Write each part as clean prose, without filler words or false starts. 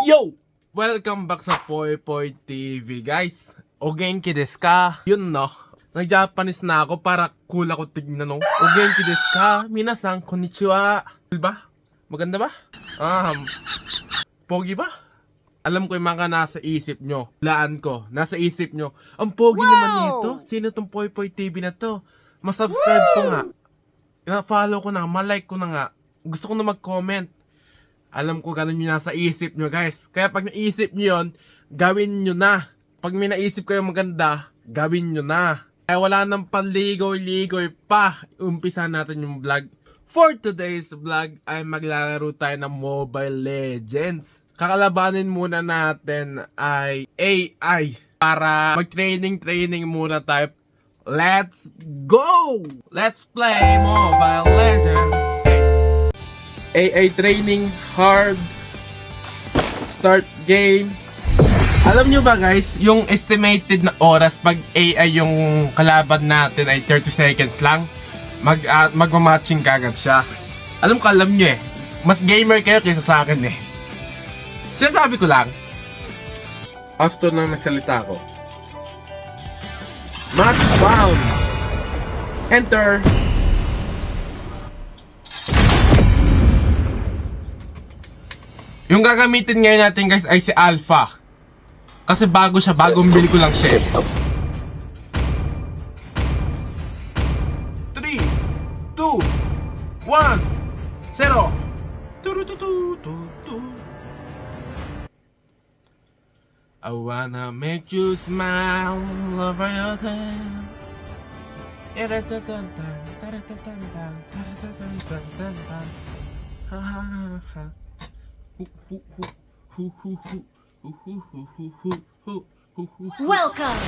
Yo! Welcome back sa Poy Poy TV, guys. O genki desu ka? Yun no. Nag-Japanese na ako para cool ako tignan no. O genki desu ka? Minasan, konnichiwa. Cool ba? Maganda ba? Pogi ba? Alam ko yung mga nasa isip nyo. Laan ko. Nasa isip nyo. Ang pogi naman nito. Sino tong Poy Poy TV na to? Masubscribe ko nga. Na-follow ko na. Ma-like ko na nga. Gusto ko na mag-comment. Alam ko ganun yung nasa isip nyo, guys. Kaya pag naisip nyo yun, gawin nyo na. Pag may naisip kayo maganda, gawin nyo na. Kaya wala nang panligoy-ligoy pa. Umpisa natin yung vlog. For today's vlog ay maglalaro tayo ng Mobile Legends. Kakalabanin muna natin ay AI. Para mag-training muna tayo. Let's go! Let's play Mobile Legends. AI training hard. Start game. Alam nyo ba guys, yung estimated na oras pag AI yung kalaban natin ay 30 seconds lang. Magmamatching kagad siya. Alam nyo eh. Mas gamer kayo kaysa sa akin eh. Sinasabi ko lang. After na nagsalita ako. Match found. Enter. Yung gagamitin ngayon natin guys ay si Alpha. Kasi bago siya, bagong bili ko lang siya. 3, 2, 1, 0. I wanna make you smile over your time. Welcome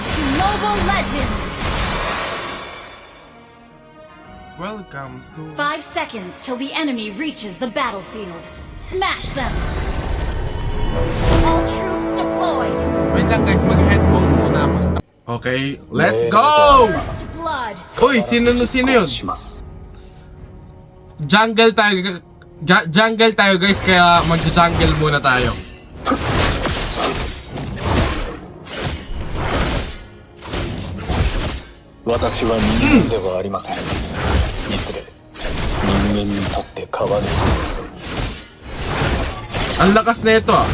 to Mobile Legends! Welcome to 5 seconds till the enemy reaches the battlefield. Smash them! All troops deployed! Wait lang guys, mag-headphone muna ako. Okay, let's go! First blood! Uy, sino yun? Jungle tayo. Jungle tayo guys, kaya mag-jungle muna tayo. Ang lakas na ito ah.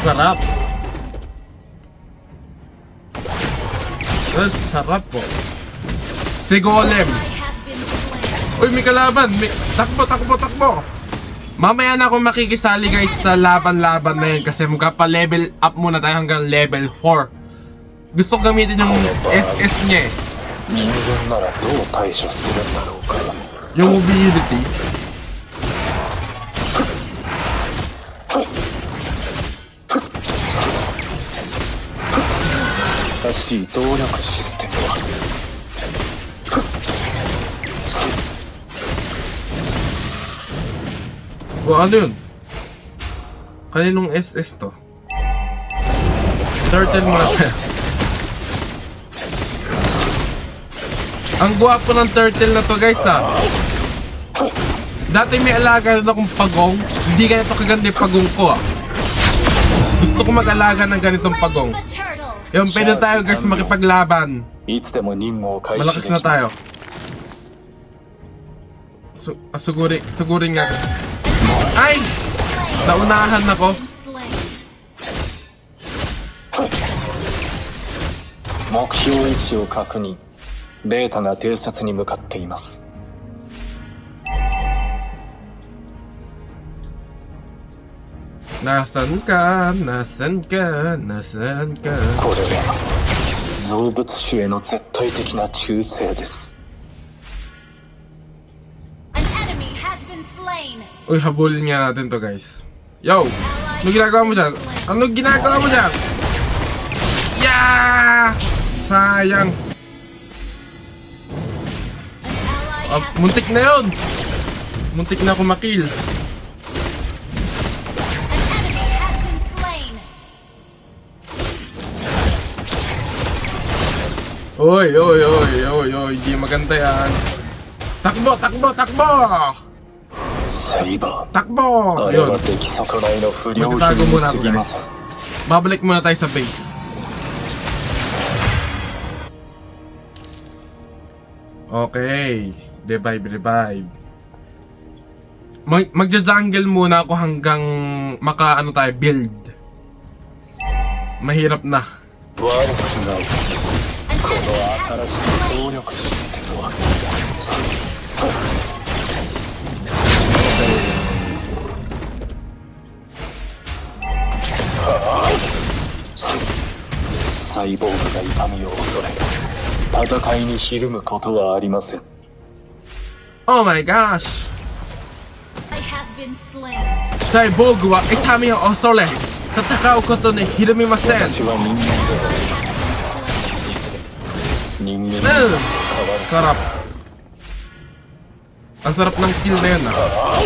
Sarap. Sarap po. Si Golem. Uy, may kalaban. Takbo. Mamaya na ako makikisali guys sa laban-laban na yun kasi magpa-level up muna tayo hanggang level 4. Gusto ko gamitin yung SS niya eh. Yung mobility. O ano yun? Kaninong SS to? Turtle muna. Ang gwapo ng turtle na to guys ha. Dati may alaga na akong pagong. Hindi ganito kaganda yung pagong ko ah. Gusto ko mag-alaga ng ganitong pagong. Yung pwede tayo guys makipaglaban. Malakas na tayo. Sugurin nga. Ay! Naunahan ako. Nasaan ka? Nasaan ka? Nasaan ka? これは造物種への絶対的な忠誠です。 An enemy has been slain! Uy, habulin nga natin to guys. Yo! Ano ginagawa mo dyan? Ano ginagawa mo dyan? Yeah! Sayang. Muntik na yun! Muntik na ako makill. Oy, di maganda yan. Takbo, takbo, takbo! セイバ Takbo! ーあれ Ayun. は出来損ないの不良品 Magtatago に muna 過 ako ぎま guys. せん Babalik muna tayo sa base. Okay. Revive. Magja-jungle muna ako hanggang maka-ano tayo, build. Mahirap na. 悪くないこの新しい動力システムはサイボーグが痛みを恐れ戦いにひるむことはありません Oh my gosh! I has been slain. Cyborg wa itami o osore. Tatakao koto ni hirumimasen. 私は人間で人間に変わる Sarap. Ang sarap ng kill na yun ah.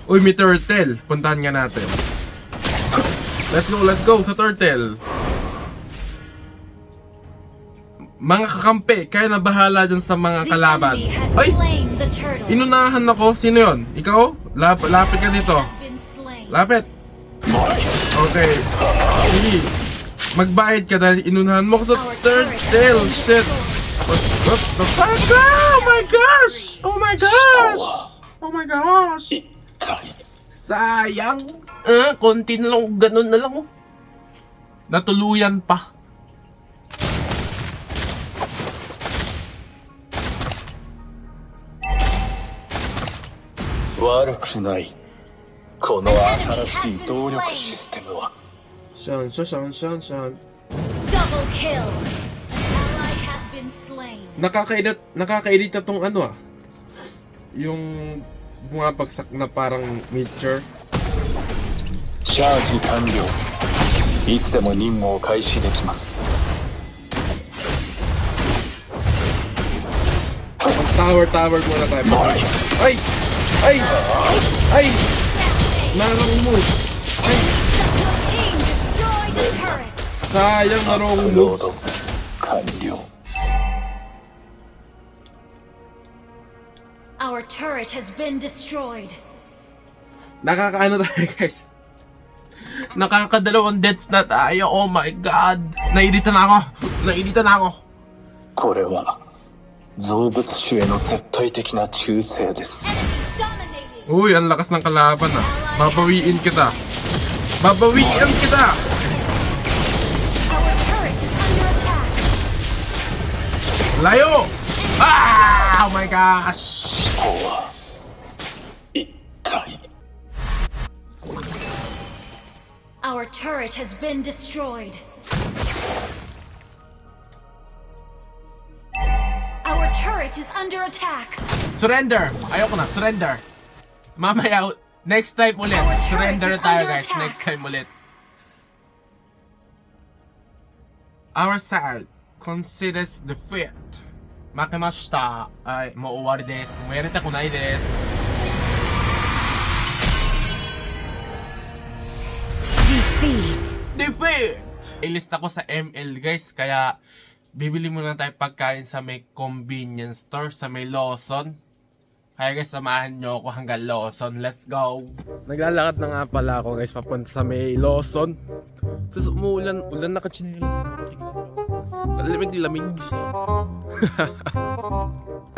Uy, may turtle. Puntahan nga natin. Let's go sa turtle. Mga kakampi, kaya na bahala dyan sa mga The kalaban. enemy has Ay! slain the turtle. Inunahan ako. Sino yun? Ikaw? Lapit ka dito. Has been slain. Lapit. Okay. Sige. Magbayad ka dahil inunahan mo ko sa turtle. Shit. What the fuck? Oh my gosh! Oh my gosh! Oh my gosh! 痛い Sayang. Konti na lang. Ganun na lang oh. Natuluyan pa.悪くないこの新しい動力システムは Shan. Double kill. Ally has been slain. Nakakairita tong ano ah. Yung bumabagsak na parang meteor. チャージ完了いつでも任務を開始できます Tower muna tayo. Ay! Narang move. Your team destroyed the turret. Sayang na wrong ロー move. ド完了 Our turret has been destroyed. Nakakaano tayo guys. Nakakadalawang deaths na tayo. Oh my god. Nairita na ako. これは造物種への絶対的な忠誠です Enemy dominating. Uy, ang lakas ng kalaban ah. Babawiin kita. Our turret is under attack. Layo! Ah! Oh my gosh! こうは一体 Our turret has been destroyed. Our turret is under attack. Surrender! Ayoko na, surrender. Mamaya, next time ulit. Our turret Surrender is tayo under guys, attack. next time ulit. Our side considers defeat. Makimashita. Ay, mauwari desu. Muereta kunai desu. Defeat! Ilista ko sa ML guys, kaya bibili muna tayo pagkain sa may convenience store, sa may Lawson. Kaya guys, samahan nyo ako hanggang Lawson. Let's go! Naglalakad na nga pala ako guys, papunta sa may Lawson. Kasi umuulan, ulan nakachinelas na. Tingnan nyo. Lamig-lamig.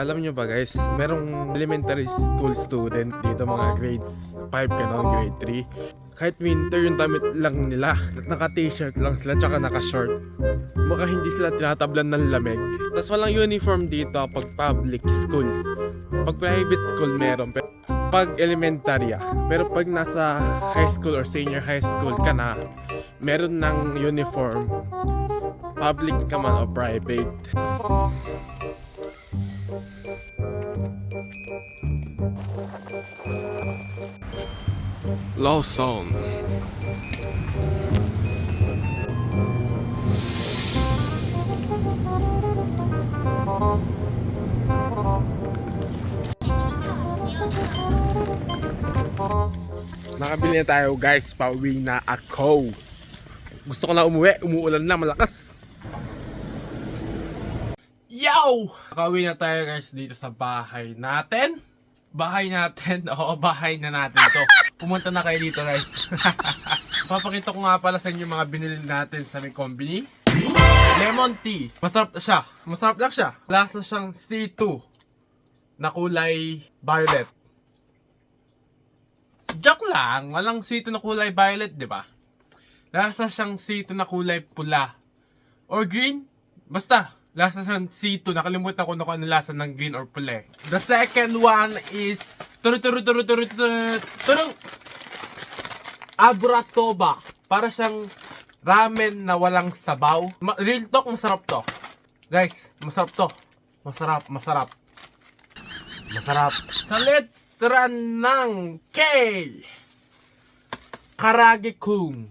Alam nyo ba guys, merong elementary school student dito, mga grades 5 ka na, grade 3. Kahit winter, yung damit lang nila. Naka-t-shirt lang sila, tsaka naka-short. Baka hindi sila tinatablan ng lamig. Tapos walang uniform dito pag public school. Pag private school meron, pero pag elementary pero pag nasa high school or senior high school ka na, meron ng uniform. Public ka man o private. Lawson. Nakabili na tayo guys, pauwi na ako. Gusto ko na umuwi, umuulan na malakas. Yo! Nakauwi na tayo guys dito sa bahay natin. Bahay natin? Oo, bahay na natin to. Pumunta na kayo dito guys. Papakita ko nga pala sa inyo mga binili natin sa may combini. Lemon tea. Masarap siya. Masarap lang siya. Lasa siyang C2 na kulay violet. Joke lang. Walang C2 na kulay violet, di ba? Lasa siyang C2 na kulay pula. Or green. Basta. Lasa siyang C2. Nakalimutan ko na kung ano lasa ng green or pula. The second one is Abra soba. Para siyang ramen na walang sabaw. Real talk, masarap to. Guys, masarap to. Masarap, masarap. Masarap. Sa letra ng K. Karage Kung.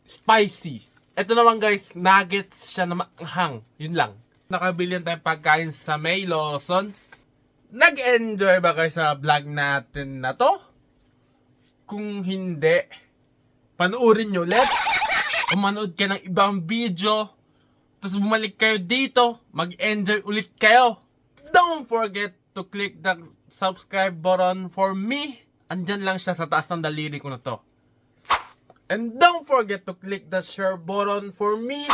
Spicy. Ito naman guys, nuggets siya na maanghang. Yun lang. Nakabilihan tayong pagkain sa May Lawson. Nag-enjoy ba kayo sa vlog natin na to? Kung hindi, panoorin nyo ulit. O manood ka ng ibang video. Tapos bumalik kayo dito. Mag-enjoy ulit kayo. Don't forget to click the subscribe button for me. Andyan lang siya sa taas ng daliri ko na to. And don't forget to click the share button for me.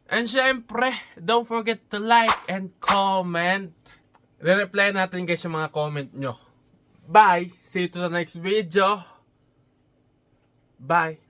And syempre, don't forget to like and comment. Re-reply natin guys yung mga comment nyo. Bye! See you to the next video. Bye!